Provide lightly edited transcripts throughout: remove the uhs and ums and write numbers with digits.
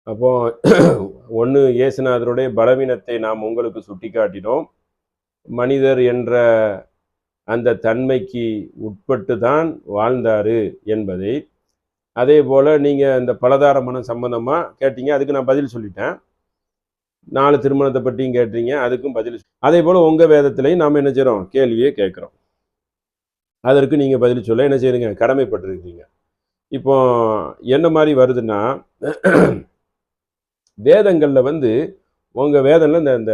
அப்போ ஒன்று இயேசுநாதருடைய பலவீனத்தை நாம் உங்களுக்கு சுட்டிக்காட்டினோம். மனிதர் என்ற அந்த தன்மைக்கு உட்பட்டு தான் வாழ்ந்தாரு என்பதை. அதே போல் நீங்கள் இந்த பலதார மனம் சம்பந்தமாக கேட்டீங்க, அதுக்கு நான் பதில் சொல்லிட்டேன். 4 திருமணத்தை பற்றியும் கேட்டீங்க, அதுக்கும் பதில். அதே போல் உங்கள் வேதத்திலையும் நாம் என்ன செய்கிறோம், கேள்வியே கேட்குறோம். அதற்கு நீங்கள் பதில் சொல்ல என்ன செய்யுங்க, கடமைப்பட்டிருக்கீங்க. இப்போ என்ன மாதிரி வருதுன்னா, வேதங்களில் வந்து உங்கள் வேதங்களில் இந்த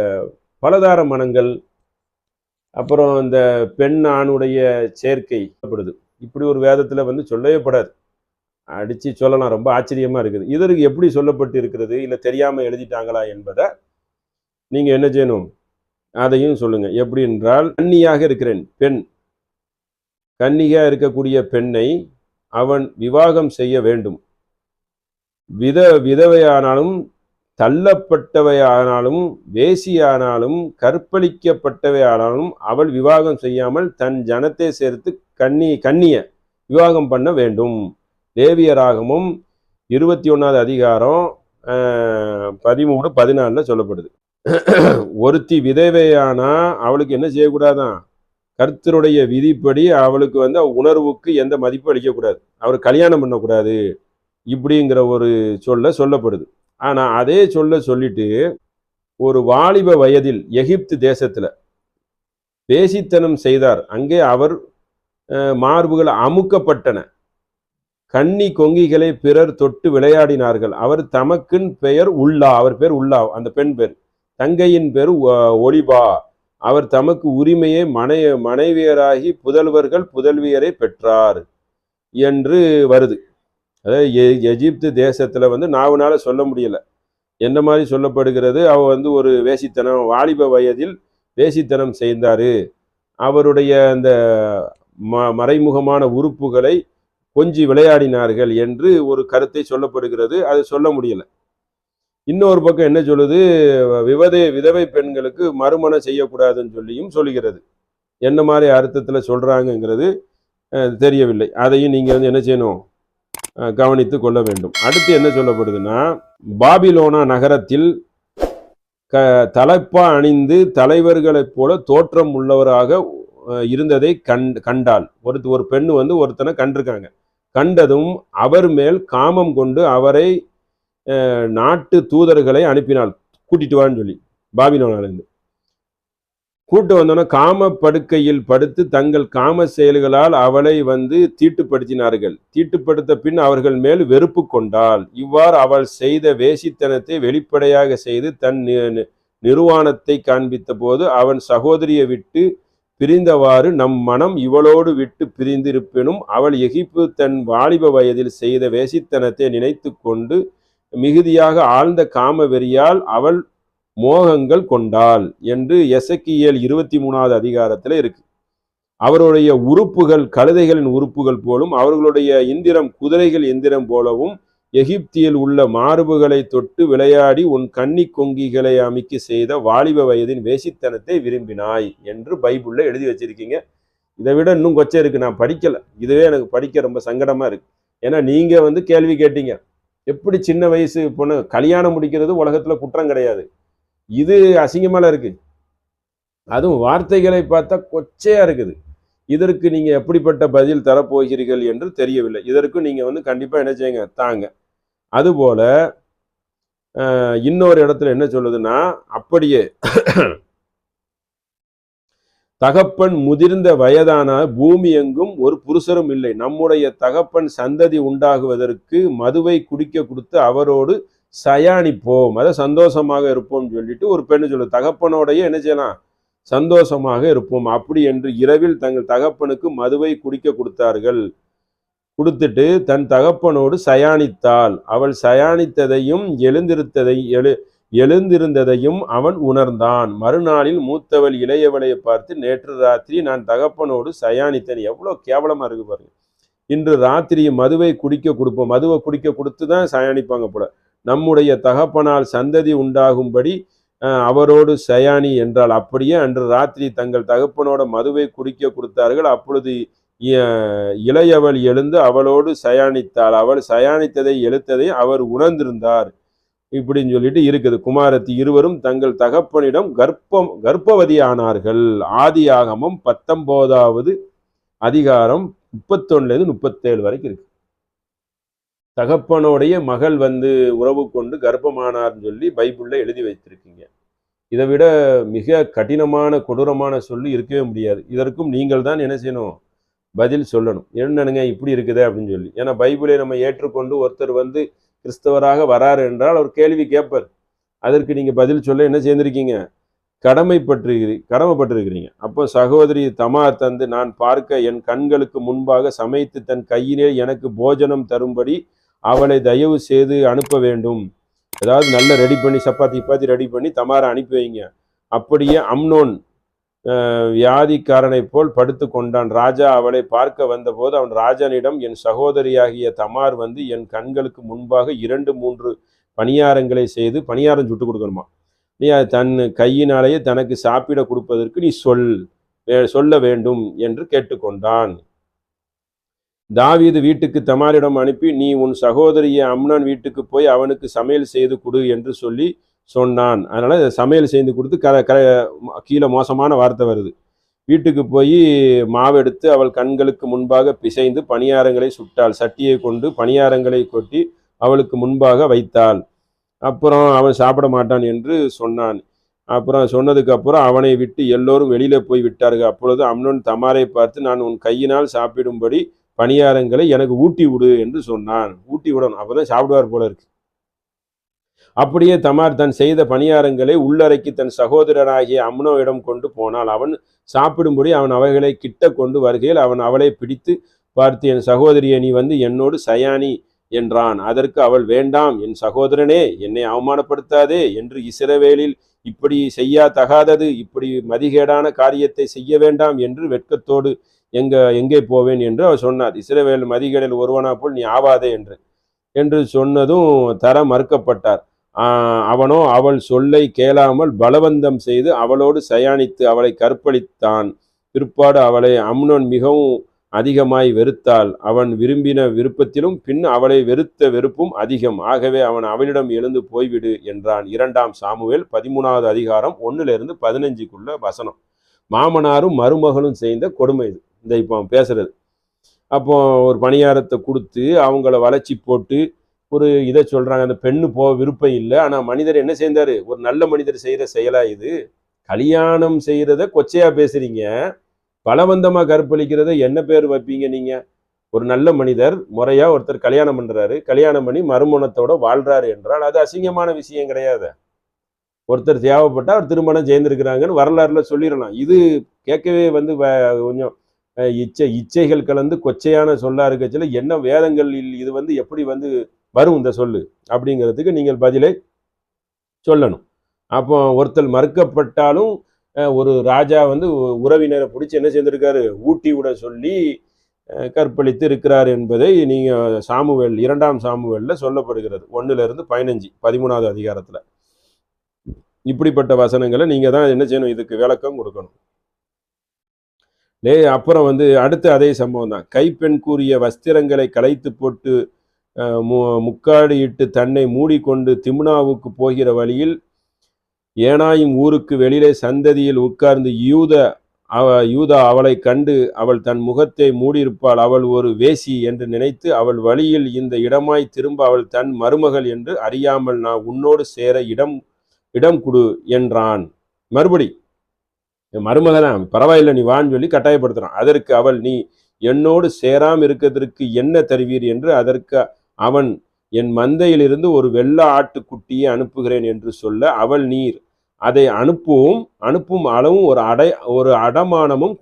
பலதார மனங்கள், அப்புறம் இந்த பெண் ஆணுடைய சேர்க்கை படுது, இப்படி ஒரு வேதத்தில் வந்து சொல்லவே படாது. அடித்து சொல்லலாம், ரொம்ப ஆச்சரியமாக இருக்குது. இதற்கு எப்படி சொல்லப்பட்டு இருக்கிறது, இல்லை தெரியாமல் எழுதிட்டாங்களா என்பதை நீங்கள் என்ன செய்யணும், அதையும் சொல்லுங்கள். எப்படி என்றால், கன்னியாக இருக்கிறேன் பெண், கன்னியாக இருக்கக்கூடிய பெண்ணை அவன் விவாகம் செய்ய வேண்டும். விதவையானாலும், தள்ளப்பட்டவையானாலும், வேசியானாலும், கற்பழிக்கப்பட்டவையானாலும் அவள் விவாகம் செய்யாமல் தன் ஜனத்தை சேர்த்து கன்னிய விவாகம் பண்ண வேண்டும். லேவியராகமும் 21வது அதிகாரம் 13-14 சொல்லப்படுது. ஒருத்தி விதவையானா அவளுக்கு என்ன செய்யக்கூடாதான், கர்த்தருடைய விதிப்படி அவளுக்கு வந்து உணர்வுக்கு எந்த மதிப்பும் அளிக்கக்கூடாது, அவர் கல்யாணம் பண்ணக்கூடாது, இப்படிங்கிற ஒரு சொல்லப்படுது. ஆனால் அதே சொல்லிட்டு ஒரு வாலிப வயதில் எகிப்து தேசத்தில் வேசித்தனம் செய்தார். அங்கே அவர் மார்புகள் அமுக்கப்பட்டன, கன்னி கொங்கிகளை பிறர் தொட்டு விளையாடினார்கள். அவர் தமக்கின் பெயர் உள்ளா, அவர் பேர் உள்ளா, அந்த பெண் பேர். தங்கையின் பேர் ஒலிபா. அவர் தமக்கு உரிமையை மனைவியராகி புதல்வியரை பெற்றார் என்று வருது. அதாவது எகிப்து தேசத்தில் வந்து நாவனால சொல்ல முடியலை, என்ன மாதிரி சொல்லப்படுகிறது. அவர் வந்து ஒரு வேசித்தனம், வாலிப வயதில் வேசித்தனம் செய்தார், அவருடைய அந்த மறைமுகமான உறுப்புகளை கொஞ்சி விளையாடினார்கள் என்று ஒரு கருத்தை சொல்லப்படுகிறது. அது சொல்ல முடியலை. இன்னொரு பக்கம் என்ன சொல்லுது, விதவை பெண்களுக்கு மறுமணம் செய்யக்கூடாதுன்னு சொல்லியும் சொல்லுகிறது. என்ன மாதிரி அர்த்தத்தில் சொல்றாங்கிறது தெரியவில்லை. அதையும் நீங்க வந்து என்ன செய்யணும், கவனித்து கொள்ள வேண்டும். அடுத்து என்ன சொல்லப்படுதுன்னா, பாபிலோனா நகரத்தில் தலைப்பா அணிந்து தலைவர்களைப் போல தோற்றம் உள்ளவராக இருந்ததை கண்டால், ஒரு பெண்ணு வந்து ஒருத்தனை கண்டிருக்காங்க. கண்டதும் அவர் மேல் காமம் கொண்டு அவரை நாட்டு தூதர்களை அனுப்பினாள், கூட்டிட்டு வான்னு சொல்லி. பாபிலோனிலிருந்து கூட்டு வந்தோன்னா காம படுக்கையில் படுத்து தங்கள் காம செயல்களால் அவளை வந்து தீட்டுப்படுத்தினார்கள். தீட்டுப்படுத்த பின் அவர்கள் மேல் வெறுப்பு கொண்டாள். இவ்வாறு அவள் செய்த வேசித்தனத்தை வெளிப்படையாக செய்து தன் நிர்வாணத்தை காண்பித்த போது அவன் சகோதரியை விட்டு பிரிந்தவாறு நம் மனம் இவளோடு விட்டு பிரிந்திருப்பினும் அவள் எகிப்து தன் வாலிப வயதில் செய்த வேசித்தனத்தை நினைத்து கொண்டு மிகுதியாக ஆழ்ந்த காம வெறியால் அவள் மோகங்கள் கொண்டாள் என்று எசேக்கியேல் 23வது அதிகாரத்தில் இருக்கு. அவருடைய உறுப்புகள் கழுதைகளின் உறுப்புகள் போலும், அவர்களுடைய இந்திரம் குதிரைகள் எந்திரம் போலவும் எகிப்தியில் உள்ள மார்புகளை தொட்டு விளையாடி உன் கன்னி கொங்கிகளை அமைக்க செய்த வாலிப வயதின் வேசித்தனத்தை விரும்பினாய் என்று பைபிள்ல எழுதி வச்சிருக்கீங்க. இதை விட இன்னும் கொச்சை இருக்கு, நான் படிக்கல. இதுவே எனக்கு படிக்க ரொம்ப சங்கடமா இருக்கு. ஏன்னா நீங்க வந்து கேள்வி கேட்டீங்க, எப்படி சின்ன வயசு பொண்ணு கல்யாணம் முடிக்கிறது உலகத்துல குற்றம் கிடையாது, இது அசிங்கமால இருக்கு, அதுவும் வார்த்தைகளை பார்த்தா கொச்சையா இருக்குது. இதற்கு நீங்க எப்படிப்பட்ட பதில் தரப்போகிறீர்கள் என்று தெரியவில்லை. இதற்கு நீங்க வந்து கண்டிப்பா என்ன செய்யுங்க, தாங்க. அதுபோல இன்னொரு இடத்துல என்ன சொல்லுதுன்னா, அப்படியே தகப்பன் முதிர்ந்த வயதான பூமி எங்கும் ஒரு புருஷரும் இல்லை, நம்முடைய தகப்பன் சந்ததி உண்டாகுவதற்கு மதுவை குடிக்க கொடுத்து அவரோடு சயானிப்போம், அதை சந்தோஷமாக இருப்போம் சொல்லிட்டு ஒரு பெண்ணு சொல்லு, தகப்பனோடைய என்ன செய்யலாம், சந்தோஷமாக இருப்போம். அப்படி என்று இரவில் தங்கள் தகப்பனுக்கு மதுவை குடிக்க கொடுத்தார்கள். கொடுத்துட்டு தன் தகப்பனோடு சயானித்தாள். அவள் சயானித்ததையும் எழுந்திருந்ததையும் அவன் உணர்ந்தான். மறுநாளில் மூத்தவள் இளையவளை பார்த்து, நேற்று ராத்திரி நான் தகப்பனோடு சயானித்தேன். எவ்வளோ கேவலமா இருக்கு பாருங்க. இன்று ராத்திரி மதுவை குடிக்க கொடுப்போம், மதுவை குடிக்க கொடுத்து தான் சயானிப்பாங்க போல. நம்முடைய தகப்பனால் சந்ததி உண்டாகும்படி அவரோடு சயானி என்றால், அப்படியே அன்று ராத்திரி தங்கள் தகப்பனோட மதுவை குடிக்க கொடுத்தார்கள். அப்பொழுது இளையவள் எழுந்து அவளோடு சயானித்தாள். அவள் சயானித்ததை எழுத்ததை அவர் உணர்ந்திருந்தார். இப்படின்னு சொல்லிட்டு இருக்குது. குமாரத்தி இருவரும் தங்கள் தகப்பனிடம் கர்ப்பவதி ஆனார்கள். ஆதியாகமம் 19வது அதிகாரம் 31லேருந்து 37 வரைக்கும் இருக்கு. தகப்பனுடைய மகள் வந்து உறவு கொண்டு கர்ப்பமானார்னு சொல்லி பைபிள்ல எழுதி வைத்திருக்கீங்க. இதை விட மிக கடினமான கொடூரமான சொல்லி இருக்கவே முடியாது. இதற்கும் நீங்கள் தான் என்ன செய்யணும், பதில் சொல்லணும். என்னனுங்க இப்படி இருக்குது அப்படின்னு சொல்லி. ஏன்னா பைபிளை நம்ம ஏற்றுக்கொண்டு ஒருத்தர் வந்து கிறிஸ்தவராக வராரு என்றால் அவர் கேள்வி கேட்பார். அதற்கு நீங்க பதில் சொல்ல என்ன செய்திருக்கீங்க, கடமைப்பட்டிருக்கிறீங்க. அப்போ சகோதரி தமார் தந்து நான் பார்க்க என் கண்களுக்கு முன்பாக சமைத்து தன் கையிலே எனக்கு போஜனம் தரும்படி அவளை தயவு செய்து அனுப்ப வேண்டும். ஏதாவது நல்ல ரெடி பண்ணி சப்பாத்தி ரெடி பண்ணி தமாரை அனுப்பி வைங்க. அப்படியே அம்னோன் வியாதிக்காரனை போல் படுத்து கொண்டான். ராஜா அவளை பார்க்க வந்தபோது அவன் ராஜனிடம், என் சகோதரியாகிய தமார் வந்து என் கண்களுக்கு முன்பாக 2-3 பணியாரங்களை செய்து, பணியாரம் சுட்டு கொடுக்கணுமா, நீ தன் கையினாலேயே தனக்கு சாப்பிட கொடுப்பதற்கு நீ சொல்ல வேண்டும் என்று கேட்டுக்கொண்டான். தாவீது வீட்டுக்கு தமாரிடம் அனுப்பி, நீ உன் சகோதரிய அம்னான் வீட்டுக்கு போய் அவனுக்கு சமையல் செய்து கொடு என்று சொல்லி சொன்னான். அதனால சமையல் செய்து கொடுத்து கீழே மோசமான வார்த்தை வருது. வீட்டுக்கு போய் மாவெடுத்து அவள் கண்களுக்கு முன்பாக பிசைந்து பணியாரங்களை சுட்டாள். சட்டியை கொண்டு பணியாரங்களை கொட்டி அவளுக்கு முன்பாக வைத்தாள். அப்புறம் அவன் சாப்பிட மாட்டான் என்று சொன்னான். அப்புறம் சொன்னதுக்கு அப்புறம் அவனை விட்டு எல்லோரும் வெளியில போய் விட்டார்கள். அப்பொழுது அம்னோன் தமாரை பார்த்து, நான் உன் கையினால் சாப்பிடும்படி பணியாரங்களை எனக்கு ஊட்டி விடு என்று சொன்னான். ஊட்டி விடணும், அப்பதான் சாப்பிடுவார் போல இருக்கு. அப்படியே தமார் தன் செய்த பணியாரங்களை உள்ளறைக்கு தன் சகோதரனாகிய அம்னோவிடம் கொண்டு போனாள். அவன் சாப்பிடும்படி அவன் அவைகளை கிட்ட கொண்டு வருகையில் அவன் அவளை பிடித்து பார்த்து, என் சகோதரியை நீ வந்து என்னோடு சயானி என்றான். அதற்கு அவள், வேண்டாம் என் சகோதரனே, என்னை அவமானப்படுத்தாதே என்று இஸ்ரவேலில் இப்படி செய்யத்தகாதது, இப்படி மதிகேடான காரியத்தை செய்ய வேண்டாம் என்று வெட்கத்தோடு எங்கே போவேன் என்று அவர் சொன்னார். இஸ்ரவேல் மதிகேடில் ஒருவனா போல் நீ ஆவாதே என்று சொன்னதும் தர மறுக்கப்பட்டார். அவனோ அவள் சொல்லை கேளாமல் பலவந்தம் செய்து அவளோடு சயானித்து அவளை கற்பழித்தான். பிற்பாடு அவளை அம்னோன் மிகவும் அதிகமாய் வெறுத்தாள். அவன் விரும்பின விருப்பத்திலும் பின் அவளை வெறுத்த வெறுப்பும் அதிகம். ஆகவே அவன் அவளிடம் எழுந்து போய்விடு என்றான். 2 சாமுவேல் 13வது அதிகாரம் 1லிருந்து 15க்குள்ள வசனம். மாமனாரும் மருமகளும் செய்த கொடுமை இது, இந்த இப்போ அவன் பேசுறது. அப்போ ஒரு பணியாரத்தை கொடுத்து அவங்கள வளைச்சி போட்டு ஒரு இதை சொல்றாங்க, அந்த பெண்ணு விருப்பம் இல்லை. ஆனா மனிதர் என்ன செய்தாரு, ஒரு நல்ல மனிதர் செய்யற செயலா இது? கல்யாணம் செய்யறத கொச்சையா பேசுறீங்க, பலவந்தமா கற்பழிக்கிறத என்ன பேர் வைப்பீங்க நீங்க? ஒரு நல்ல மனிதர் முறையா ஒருத்தர் கல்யாணம் பண்றாரு, கல்யாணம் பண்ணி மறுமணத்தோட வாழ்றாரு என்றால் அது அசிங்கமான விஷயம் கிடையாது. ஒருத்தர் தேவைப்பட்டா அவர் திருமணம் செய்திருக்கிறாங்கன்னு வரலாறுல சொல்லிடலாம். இது கேட்கவே வந்து கொஞ்சம் இச்சைகள் கலந்து கொச்சையான சொல்லா இருக்கச்சுல என்ன வேதங்கள் இது வந்து எப்படி வந்து வரும் இந்த சொல்லு அப்படிங்கிறதுக்கு நீங்கள் பதிலை சொல்லணும். அப்போ ஒருத்தர் மறுக்கப்பட்டாலும் ஒரு ராஜா வந்து உறவினரை பிடிச்சி என்ன செய்திருக்காரு, ஊட்டி விட சொல்லி கற்பழித்து இருக்கிறார் என்பதை நீங்க சாமுவேல் 2 சாமுவேல்ல சொல்லப்படுகிறது. 1லிருந்து 15 13வது அதிகாரத்துல. இப்படிப்பட்ட வசனங்களை நீங்க தான் என்ன செய்யணும், இதுக்கு விளக்கம் கொடுக்கணும். அப்புறம் வந்து அடுத்து அதே சம்பவம் தான். கைப்பெண் கூறிய வஸ்திரங்களை களைத்து போட்டு முக்காடியிட்டு தன்னை மூடிக்கொண்டு திம்னாவுக்கு போகிற வழியில் ஏனாயும் ஊருக்கு வெளியிலே சந்ததியில் உட்கார்ந்து யூதா அவளை கண்டு அவள் தன் முகத்தை மூடியிருப்பாள், அவள் ஒரு வேசி என்று நினைத்து அவள் வழியில் இந்த இடமாய் திரும்ப அவள் தன் மருமகள் என்று அறியாமல் நான் உன்னோடு சேர இடம் கொடு என்றான். மறுபடி மருமகன் பரவாயில்லை நீ வான்னு சொல்லி கட்டாயப்படுத்துறான். அதற்கு அவள், நீ என்னோடு சேராம இருக்கிறதுக்கு என்ன தருவீர் என்று. அதற்கு அவன், என் மந்தையிலிருந்து ஒரு வெள்ளை ஆட்டுக்குட்டியை அனுப்புகிறேன் என்று சொல்ல, அவள், நீர் அதை அனுப்பும் அளவும் ஒரு அடமானமும்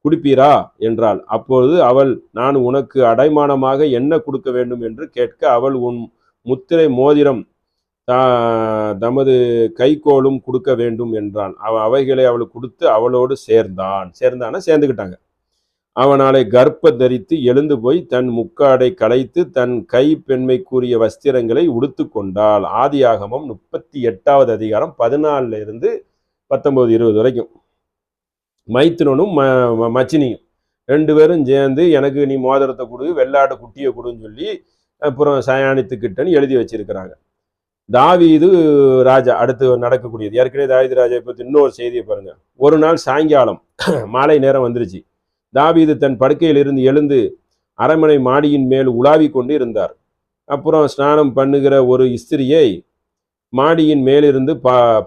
குடிப்பீரா என்றாள். அப்பொழுது அவள், நான் உனக்கு அடைமானமாக என்ன கொடுக்க வேண்டும் என்று கேட்க, அவள், உன் முத்திரை மோதிரம் தமது கைகோளும் கொடுக்க வேண்டும் என்றான். அவைகளை அவளுக்கு கொடுத்து அவளோடு சேர்ந்துக்கிட்டாங்க. அவனாலே கர்ப்ப தரித்து எழுந்து போய் தன் முக்காடை களைத்து தன் கை பெண்மை கூறிய வஸ்திரங்களை உடுத்து கொண்டாள். ஆதியாகமம் 38வது அதிகாரம் 14லிருந்து 19-20 வரைக்கும். மைத்துனனும் மச்சினியும் 2 பேரும் சேர்ந்து எனக்கு நீ மோதிரத்தை கொடு, வெள்ளாட்டு குட்டியை கொடுன்னு சொல்லி அப்புறம் சயானித்துக்கிட்டன்னு எழுதி வச்சிருக்கிறாங்க. தாவீது ராஜா அடுத்து நடக்கக்கூடியது. ஏற்கனவே தாவீது ராஜா பற்றி இன்னொரு செய்தியை பாருங்க. ஒரு நாள் சாயங்காலம் மாலை நேரம் வந்துருச்சு. தாவீது தன் படுக்கையில் இருந்து எழுந்து அரண்மனை மாடியின் மேல் உலாவி கொண்டு இருந்தார். அப்புறம் ஸ்நானம் பண்ணுகிற ஒரு ஸ்திரியை மாடியின் மேலிருந்து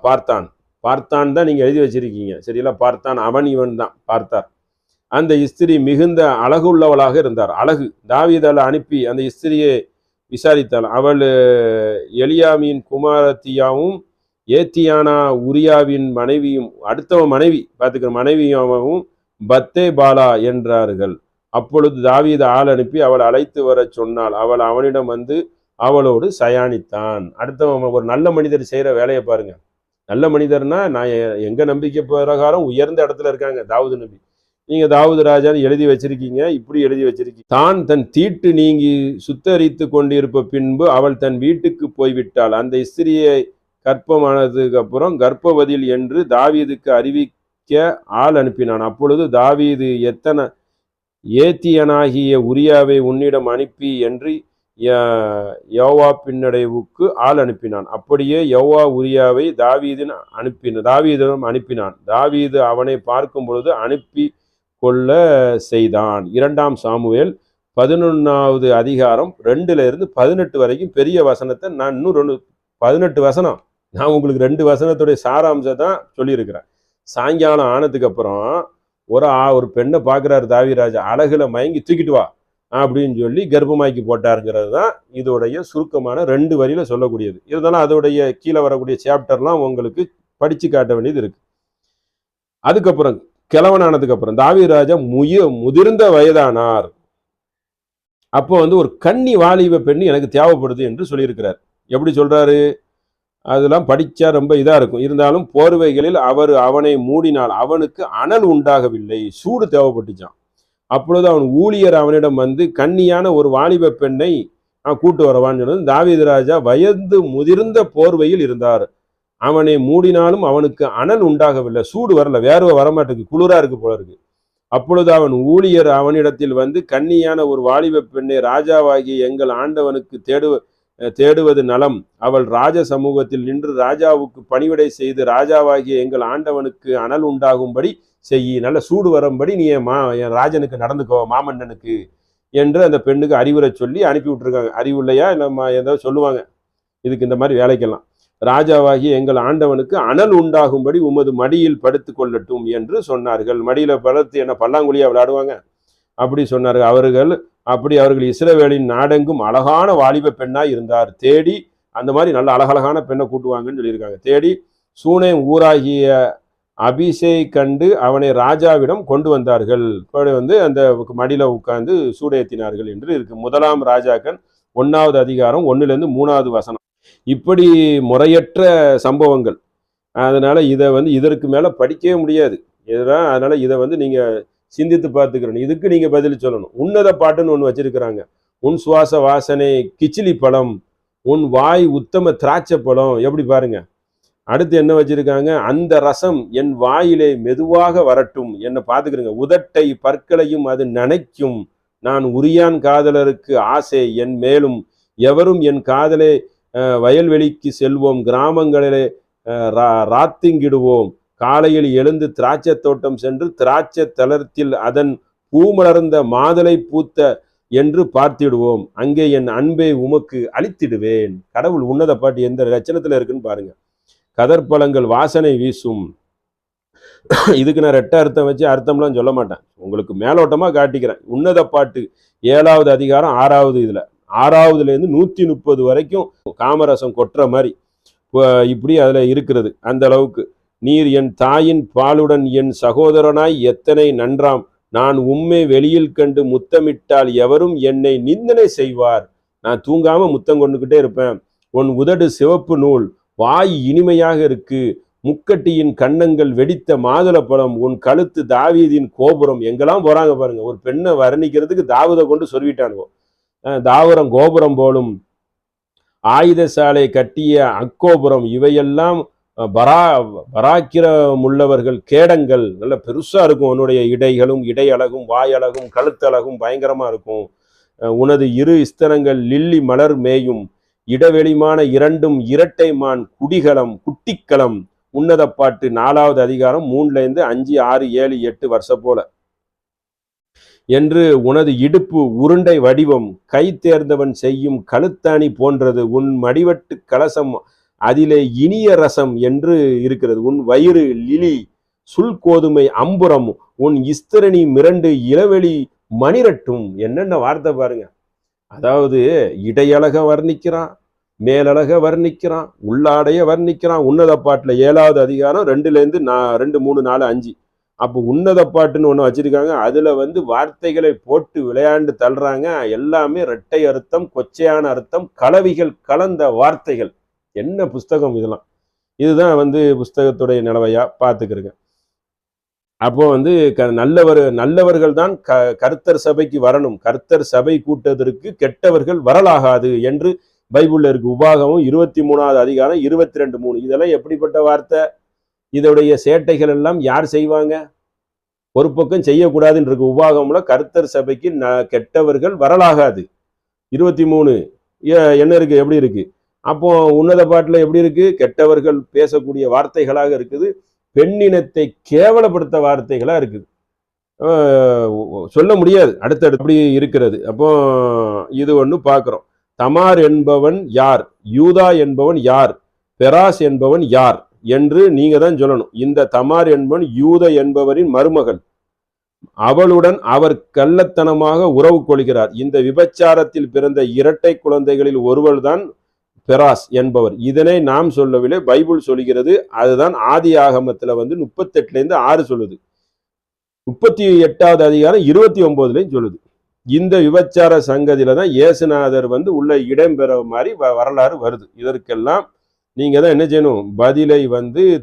பார்த்தான். பார்த்தான் தான் நீங்க எழுதி வச்சிருக்கீங்க சரிங்களா? பார்த்தான், அவன் இவன் தான் பார்த்தார். அந்த ஸ்திரி மிகுந்த அழகுள்ளவளாக இருந்தார். அழகு. தாவீதால் அனுப்பி அந்த ஸ்திரியை விசாரித்தாள். அவள் எலியாமின் குமாரத்தியாவும் ஏத்தியானா உரியாவின் மனைவியும், அடுத்தவன் மனைவி பார்த்துக்கிற மனைவியாவும் பத்தே பாலா என்றார்கள். அப்பொழுது தாவீது ஆள் அனுப்பி அவள் அழைத்து வர சொன்னாள். அவள் அவனிடம் வந்து அவளோடு சயானித்தான். அடுத்தவன் ஒரு நல்ல மனிதர் செய்யற வேலையை பாருங்க. நல்ல மனிதர்னா நான் எங்க நம்பிக்கை பிரகாரம் உயர்ந்த இடத்துல இருக்காங்க தாவூது நபி. நீங்க தாவூது ராஜான்னு எழுதி வச்சிருக்கீங்க, இப்படி எழுதி வச்சிருக்கீங்க. தான் தன் தீட்டு நீங்கி சுத்தரித்து கொண்டிருப்ப பின்பு அவள் தன் வீட்டுக்கு போய்விட்டாள். அந்த ஸ்திரியை கர்ப்பமானதுக்கு அப்புறம் கர்ப்பவதில் என்று தாவீதுக்கு அறிவிக்க ஆள் அனுப்பினான். அப்பொழுது தாவீது எத்தனை ஏத்தியனாகிய உரியாவை உன்னிடம் அனுப்பி என்று யோவா பின்னடைவுக்கு ஆள் அனுப்பினான். அப்படியே யோவா உரியாவை தாவீதிடம் அனுப்பினான். தாவீது அவனை பார்க்கும் பொழுது அனுப்பி கொள்ள செய்தான். 2 சாமுவேல் 11வது அதிகாரம் 2-18 வரைக்கும் பெரிய வசனத்தை நான் இன்னும் 18 வசனம் நான் உங்களுக்கு 2 வசனத்துடைய சாராம்சம் தான் சொல்லியிருக்கிறேன். சாயங்காலம் ஆனதுக்கு அப்புறம் ஒரு பெண்ணை பார்க்குறாரு தாவீராஜா. அழகுல மயங்கி தூக்கிட்டு வா அப்படின்னு சொல்லி கர்ப்பமாக்கி போட்டாருங்கிறது தான் இதோடைய சுருக்கமான 2 வரியில சொல்லக்கூடியது. இருந்தாலும் அதோடைய கீழே வரக்கூடிய சாப்டர்லாம் உங்களுக்கு படிச்சு காட்ட வேண்டியது இருக்கு. அதுக்கப்புறம் கிழவனானதுக்கு அப்புறம் தாவீராஜா முதிர்ந்த வயதானார். அப்போ ஒரு கன்னி வாலிப பெண் எனக்கு தேவைப்படுது என்று சொல்லியிருக்கிறார். எப்படி சொல்றாரு? அதெல்லாம் படிச்சா ரொம்ப இதா இருக்கும். இருந்தாலும் போர்வைகளில் அவனை மூடினால் அவனுக்கு அனல் உண்டாகவில்லை, சூடு தேவைப்பட்டுச்சான். அப்பொழுது அவன் ஊழியர் அவனிடம் வந்து கன்னியான ஒரு வாலிப பெண்ணை கூட்டு வரவான்னு சொன்னது. தாவீது ராஜா வயது முதிர்ந்த போர்வையில் இருந்தார். அவனை மூடினாலும் அவனுக்கு அனல் உண்டாகவில்லை, சூடு வரல, வேர்வை வரமாட்டுக்கு, குளிரா இருக்கு போல இருக்கு. அப்பொழுது அவன் ஊழியர் அவனிடத்தில் வந்து கன்னியான ஒரு வாலிப பெண்ணை ராஜாவாகிய எங்கள் ஆண்டவனுக்கு தேடுவது நலம். அவள் ராஜ சமூகத்தில் நின்று ராஜாவுக்கு பணிவிடை செய்து ராஜாவாகிய எங்கள் ஆண்டவனுக்கு அனல் உண்டாகும்படி செய்யி, நல்ல சூடு வரும்படி நீ என் ராஜனுக்கு நடந்துக்கோ, மாமன்னனுக்கு என்று அந்த பெண்ணுக்கு அறிவுரை சொல்லி அனுப்பி விட்டுருக்காங்க. அறிவு இல்லையா நம்ம ஏதாவது சொல்லுவாங்க இதுக்கு, இந்த மாதிரி வேலைக்கெல்லாம். ராஜாவாகிய எங்கள் ஆண்டவனுக்கு அனல் உண்டாகும்படி உமது மடியில் படுத்து கொள்ளட்டும் என்று சொன்னார்கள். மடியில படுத்து என்ன பல்லாங்குழியா விளையாடுவாங்க அப்படி சொன்னார்கள். அவர்கள் இஸ்ரவேலின் நாடெங்கும் அழகான வாலிப பெண்ணாய் இருந்தார். தேடி அந்த மாதிரி நல்ல அழகழகான பெண்ணை கூட்டுவாங்கன்னு சொல்லியிருக்காங்க. தேடி சூனேம் ஊராகிய அபிஷே கண்டு அவனை ராஜாவிடம் கொண்டு வந்தார்கள். அந்த மடியில உட்கார்ந்து சூடேத்தினார்கள் என்று இருக்கு. 1 ராஜாக்கள் 1வது அதிகாரம் 1-3வது வசனம். இப்படி முறையற்ற சம்பவங்கள். அதனால இதை இதற்கு மேல படிக்கவே முடியாது. அதனால இதை நீங்க சிந்தித்து பார்த்துக்கிறேன். இதுக்கு நீங்க பதில் சொல்லணும். உன்னத பாட்டுன்னு ஒன்று வச்சிருக்கிறாங்க. உன் சுவாச வாசனை கிச்சிலி பழம், உன் வாய் உத்தம திராட்சை பழம். எப்படி பாருங்க. அடுத்து என்ன வச்சிருக்காங்க? அந்த ரசம் என் வாயிலே மெதுவாக வரட்டும். என்ன பார்த்துக்கிறேங்க. உதட்டை பற்களையும் அது நனைக்கும். நான் உரியான் காதலருக்கு ஆசை என் மேலும். எவரும் என் காதலை வயல்வெளிக்கு செல்வோம், கிராமங்களிலே ராத்திங்கிடுவோம். காலையில் எழுந்து திராட்சை தோட்டம் சென்று திராட்சை தளர்த்தில் அதன் பூமலர்ந்த மாதளை பூத்த என்று பார்த்திடுவோம். அங்கே என் அன்பை உமக்கு அளித்திடுவேன். கடவுள் உன்னத பாட்டு எந்த லட்சணத்துல இருக்குன்னு பாருங்க. கதற்பழங்கள் வாசனை வீசும். இதுக்கு நான் 2 அர்த்தம் வச்சு அர்த்தம்லாம் சொல்ல மாட்டேன், உங்களுக்கு மேலோட்டமா காட்டிக்கிறேன். உன்னத பாட்டு 7வது அதிகாரம் 6வது இதுல 6வதுலேருந்து 130 வரைக்கும் காமரசம் கொட்டுற மாதிரி இப்படி அதுல இருக்கிறது. அந்த அளவுக்கு நீர் என் தாயின் பாலுடன் என் சகோதரனாய் எத்தனை நன்றாம். நான் உம்மை வெளியில் கண்டு முத்தமிட்டால் எவரும் என்னை நிந்தனை செய்வார். நான் தூங்காம முத்தம் கொண்டுகிட்டே இருப்பேன். உன் உதடு சிவப்பு நூல், வாய் இனிமையாக இருக்கு, முக்கட்டியின் கன்னங்கள் வெடித்த மாதுளப்பழம், உன் கழுத்து தாவீதின் கோபுரம். எங்கெல்லாம் போறாங்க பாருங்க. ஒரு பெண்ணை வர்ணிக்கிறதுக்கு தாவீதை கொண்டு சொல்லிட்டானுங்க. தாவரம் கோபுரம் போலும், ஆயுதசாலை கட்டிய அக்கோபுரம், இவையெல்லாம் பராக்கிரம் உள்ளவர்கள் கேடங்கள். நல்ல பெருசா இருக்கும். உன்னுடைய இடைகளும் இடையழகும் வாயழகும் கழுத்தழகும் பயங்கரமா இருக்கும். உனது 2 ஸ்தனங்கள் லில்லி மலர் மேயும். இடவெளிமான இரண்டும் இரட்டை மான் குடிகளம் குட்டிக்களம் உன்னத பாட்டு 4வது அதிகாரம் 3 5 6 7 8 வருஷம் போல என்று உனது இடுப்பு உருண்டை வடிவம் கை தேர்ந்தவன் செய்யும் கழுத்தாணி போன்றது உன் மடிவட்டு கலசம் அதிலே இனிய ரசம் என்று இருக்கிறது உன் வயிறு லிலி சுல் கோதுமை அம்புறம் உன் இஸ்திரணி மிரண்டு இளவெளி மணிரட்டும். என்னென்ன வார்த்தை பாருங்க. அதாவது இடையழக வர்ணிக்கிறான், மேலழக வர்ணிக்கிறான், உள்ளாடைய வர்ணிக்கிறான். உன்னத பாட்டுல 7வது அதிகாரம் 2 2 3 4 5. அப்போ உன்னத பாட்டுன்னு ஒண்ணு வச்சிருக்காங்க. அதுல வார்த்தைகளை போட்டு விளையாண்டு தள்ளுறாங்க. எல்லாமே இரட்டை அர்த்தம், கொச்சையான அர்த்தம், கலவிகள் கலந்த வார்த்தைகள். என்ன புஸ்தகம் இதெல்லாம்? இதுதான் புஸ்தகத்துடைய நிலவையா பார்த்துக்கிறேங்க. அப்போ நல்லவர்கள் தான் கர்த்தர் சபைக்கு வரணும். கர்த்தர் சபை கூட்டத்திற்கு கெட்டவர்கள் வரலாகாது என்று பைபிள்ல இருக்கு. உபாகமும் 23வது அதிகாரம் 22 3. இதெல்லாம் எப்படிப்பட்ட வார்த்தை? இதோடைய சேட்டைகள் எல்லாம் யார் செய்வாங்க? ஒரு பக்கம் செய்யக்கூடாதுன்னு இருக்கு. உபாகம்ல கர்த்தர் சபைக்கு கெட்டவர்கள் வரலாகாது. 23 என்ன இருக்கு? எப்படி இருக்கு? அப்போ உன்னத பாட்டுல எப்படி இருக்கு? கெட்டவர்கள் பேசக்கூடிய வார்த்தைகளாக இருக்குது. பெண்ணினத்தை கேவலப்படுத்த வார்த்தைகளா இருக்குது. சொல்ல முடியாது. அடுத்தடுத்து அப்படி இருக்கிறது. அப்போ இது ஒண்ணு பார்க்கிறோம். தமார் என்பவன் யார்? யூதா என்பவன் யார்? பெராஸ் என்பவன் யார் என்று நீங்க தான் சொல்லணும். இந்த தமார் என்பவன் யூத என்பவரின் மருமகள். அவளுடன் அவர் கள்ளத்தனமாக உறவு கொள்கிறார். இந்த விபச்சாரத்தில் பிறந்த இரட்டை குழந்தைகளில் ஒருவர் தான் பெராஸ் என்பவர். இதனை நாம் சொல்லவில்லை, பைபிள் சொல்கிறது. அதுதான் ஆதி ஆகமத்துல 38 6 சொல்லுது. 38வது அதிகாரம் 29 சொல்லுது. இந்த விபச்சார சங்கதியில தான் இயேசுநாதர் உள்ள இடம்பெற மாதிரி வரலாறு வருது. இதற்கெல்லாம் நீங்க தான் என்ன செய்யணும்? பதிலை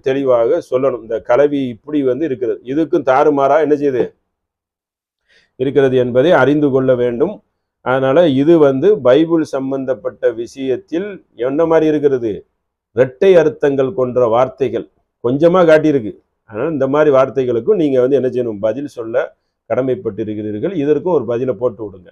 தெளிவாக சொல்லணும். இந்த கலவி இப்படி இருக்கிறது, இதுக்கும் தாறுமாறா என்ன செய்யுது இருக்கிறது என்பதை அறிந்து கொள்ள வேண்டும். அதனால இது பைபிள் சம்பந்தப்பட்ட விஷயத்தில் என்ன மாதிரி இருக்கிறது? இரட்டை அர்த்தங்கள் கொன்ற வார்த்தைகள் கொஞ்சமா காட்டியிருக்கு. அதனால இந்த மாதிரி வார்த்தைகளுக்கும் நீங்க என்ன செய்யணும்? பதில் சொல்ல கடமைப்பட்டிருக்கிறீர்கள். இதற்கும் ஒரு பதிலை போட்டு விடுங்க.